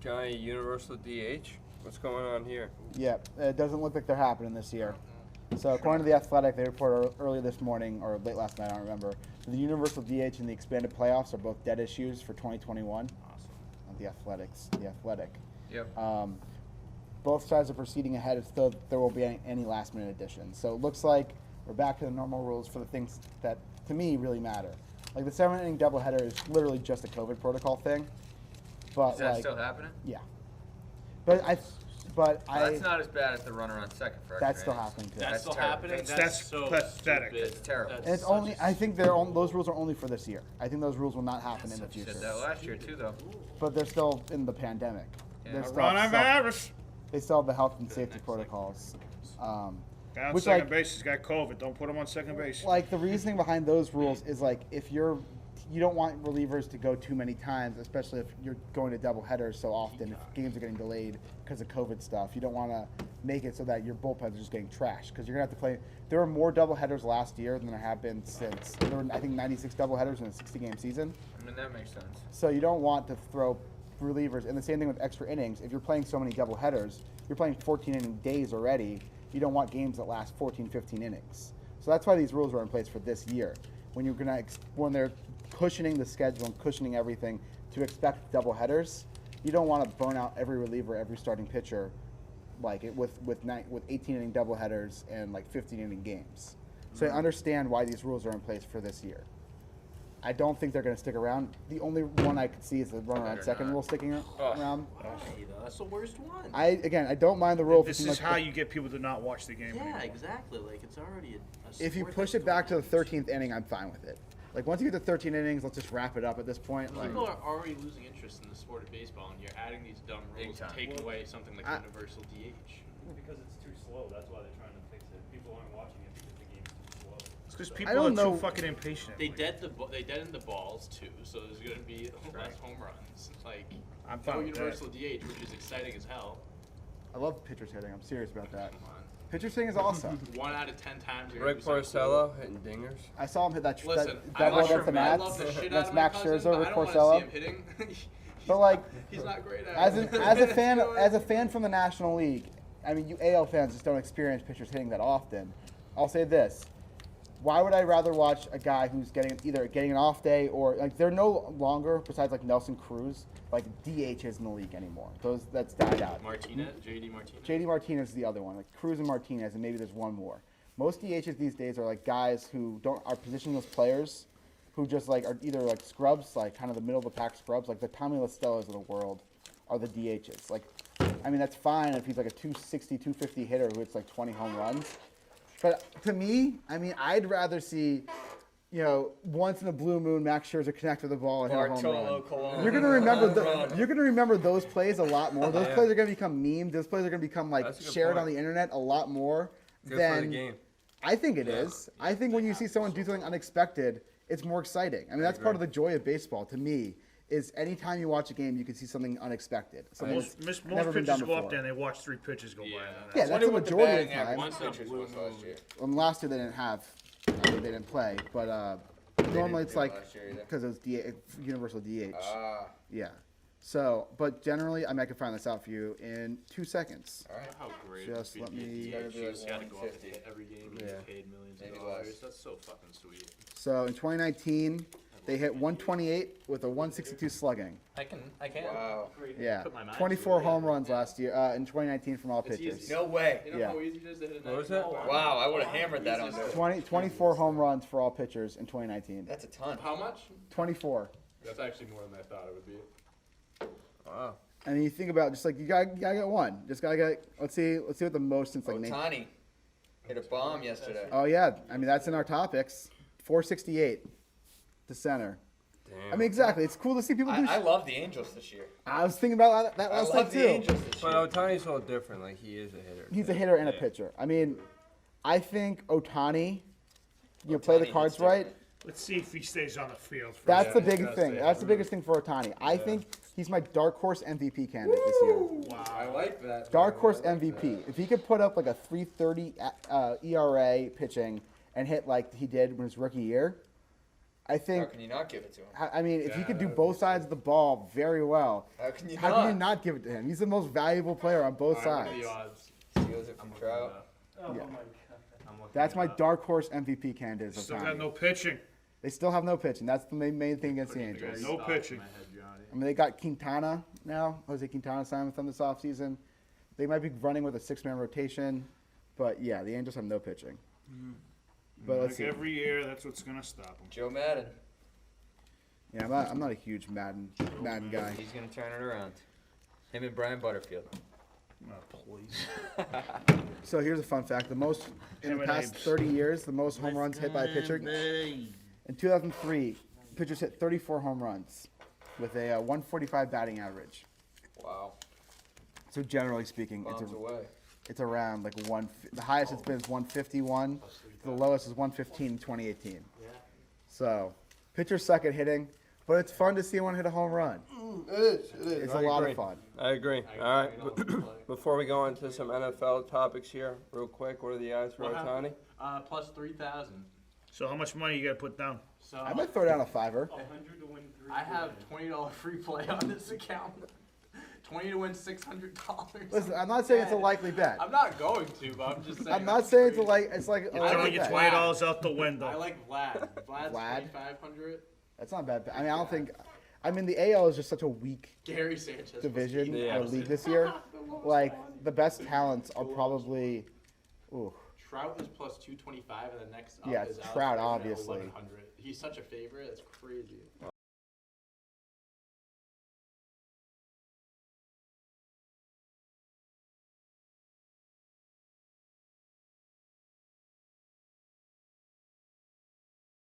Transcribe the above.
Johnny, universal DH? What's going on here? Yeah, it doesn't look like they're happening this year. So according to The Athletic, they reported early this morning, or late last night, I don't remember, the universal DH and the expanded playoffs are both dead issues for 2021. Awesome. The Athletic. Yep. Both sides are proceeding ahead as though there will be any last-minute additions. So it looks like we're back to the normal rules for the things that, to me, really matter. Like the 7-inning doubleheader is literally just a COVID protocol thing. But Is that still happening? Yeah. But That's not as bad as the runner on second for extra that's still innings. happening too. That's still terrible. happening. That's so pathetic. stupid. It's terrible. And it's only. I think those rules are only for this year. I think those rules will not happen in the You future. said that last year too, though. But they're still in the pandemic. Yeah. They're still have Coronavirus. they still have the health and safety protocols. Guy on Which, second like- base has got COVID. Don't put him on second base. Like the reasoning behind those rules is like if you don't want relievers to go too many times, especially if you're going to double headers so often. If games are getting delayed because of COVID stuff, you don't want to make it so that your bullpens are just getting trashed because you're gonna have to play. There were more double headers last year than there have been since. There were, I think, 96 double headers in a 60-game season. I mean, that makes sense. So you don't want to throw relievers. And the same thing with extra innings. If you're playing so many double headers, you're playing 14-inning days already. You don't want games that last 14, 15 innings. So that's why these rules are in place for this year. When when they're cushioning the schedule and cushioning everything to expect double headers, you don't want to burn out every reliever, every starting pitcher, like it with 18-inning double headers and like 15-inning games. So I understand why these rules are in place for this year. I don't think they're going to stick around. The only one I could see is the runner on second rule sticking around. That's the worst one. I don't mind the rule. This is how you get people to not watch the game yeah, anymore. exactly. Like it's already a If you sport push that's it back to the going 13th inning, I'm fine with it. Like once you get to 13 innings, let's just wrap it up at this point. Like, People are already losing interest in the sport of baseball, and you're adding these dumb rules Big and time. taking away something like universal DH. Because it's too slow. That's why they're trying to fix it. People aren't watching it because the game's too slow. It's because I people don't are know- too fucking impatient. They deadened the balls too, so there's going to be less home runs. Like I'm no fine with that. universal DH, which is exciting as hell. I love pitchers hitting. I'm serious about that. Come on. Pitchers hitting is awesome. 1 out of 10 times. you're gonna Rick do something Porcello hitting dingers. I saw him hit that Listen, that ball sure, against the I Mats. love the shit out That's of my Max cousin, Scherzer, but Rick I don't want to see Porcello. him hitting. But like, he's not great at as it. a fan from the National League, I mean, you AL fans just don't experience pitchers hitting that often. I'll say this: why would I rather watch a guy who's either getting an off day or like they're no longer, besides like Nelson Cruz, like DHs in the league anymore. That's died out. JD Martinez. JD Martinez is the other one, like Cruz and Martinez, and maybe there's one more. Most DHs these days are like guys who are positionless players, who just like are either like scrubs, like kind of the middle of the pack scrubs, like the Tommy Lastellas of the world, are the DHs. Like, I mean that's fine if he's like a 260, 250 hitter who hits like 20 home runs, but to me, I mean I'd rather see, once in a blue moon, Max Scherzer connect with the ball and hit a home run. Colon. You're gonna remember those plays a lot more. Those plays are gonna become memes. Those plays are gonna become like That's a good shared point. on the internet a lot more Good than for the game. I think it is. I think when you see someone do something unexpected, it's more exciting. I mean, that's part of the joy of baseball to me. Is anytime you watch a game, you can see something unexpected. Something Most that's never been pitchers done go before. up there and they watch 3 pitches go by. Yeah, that's the majority of the time. Once pitchers was last year. Last year they didn't have, they didn't play, but normally it's like last year either. because it was universal DH. Ah, Yeah. So, but generally, I can find this out for you in 2 seconds. all right. How great Just it would let be me- to Gotta be be a like DH. He's got to go up 150. to every game and Yeah. get paid millions Maybe of dollars. less. That's so fucking sweet. So in 2019, they hit 128 with a 162 slugging. I can. Wow. Yeah. Put my mind 24 to it. home runs last year in 2019 from all It's pitchers. easy. No way. You know Yeah. how easy it is to hit a What was 90 that? ball? Wow, I would have hammered that on Easiest. there. 24 home runs for all pitchers in 2019. That's a ton. How much? 24. That's actually more than I thought it would be. Wow. And then you think about just like you gotta get one. Just gotta get. Let's see what the most since like. Otani hit a bomb yesterday. Oh yeah, I mean that's in our topics. 468 to center. Damn. I mean exactly. It's cool to see people do. I love the Angels this year. I was thinking about that I last love night the too. Angels this But year. Otani's a little different. Like he is a hitter. He's a hitter and a pitcher. I mean, I think Otani, play the Otani cards hits right. Let's see if he stays on the field. For That's a the second. biggest thing. That's the biggest thing for Otani. I think he's my dark horse MVP candidate this year. I like that. Dark horse MVP. If he could put up like a 3.30 ERA pitching and hit like he did in his rookie year, I How think. can you not give it to him? I mean, if he Yeah, could do that both sides of the ball very well, How can you how not? can you not give it to him? He's the most valuable player on both Alright, what are sides. the odds? Steals it from Trout. Oh Yeah. my god. I'm looking That's it my up. dark horse MVP candidate. Still got no pitching. They still have no pitching. That's the main thing against the Angels. No pitching. I mean, they got Quintana now. Jose Quintana signed with them this offseason. They might be running with a 6-man rotation, but yeah, the Angels have no pitching. But let's Like see. every year, that's what's gonna stop them. Joe Madden. Yeah, I'm not a huge Madden guy. He's gonna turn it around. Him and Brian Butterfield. Oh, please. So here's a fun fact: the most in the Him and past Abe's. 30 years, the most home runs hit by a pitcher. In 2003, pitchers hit 34 home runs with a 145 batting average. Wow. So generally speaking, Bombs away. it's around like one. The highest it's been is 151. The lowest is 115 in 2018. So pitchers suck at hitting, but it's fun to see one hit a home run. It is. It's a lot of fun. I agree. I All right. agree, I know play. Before we go into some NFL topics here, real quick, what are the odds for What Ohtani? Plus 3,000. So how much money you gotta put down? So I might throw down a $5. 100 to win 3. I have $20 free play on this account. 20 to win $600. Listen, I'm not saying it's a likely bet. I'm not going to, but I'm just saying. I'm not that's saying it's crazy. it's like a You're I throwing likely your bet. $20 out the I window. like Vlad. Vlad's Vlad? 2,500. That's not a bad. I mean, I don't think. I mean, the AL is just such a weak Gary Sanchez. was division Yeah. or league this year. Like the best talents are probably. Ooh, Trout is plus 225, and the next up Yeah, is it's Alex Trout, Bregman at obviously. 1,100. He's such a favorite. It's crazy.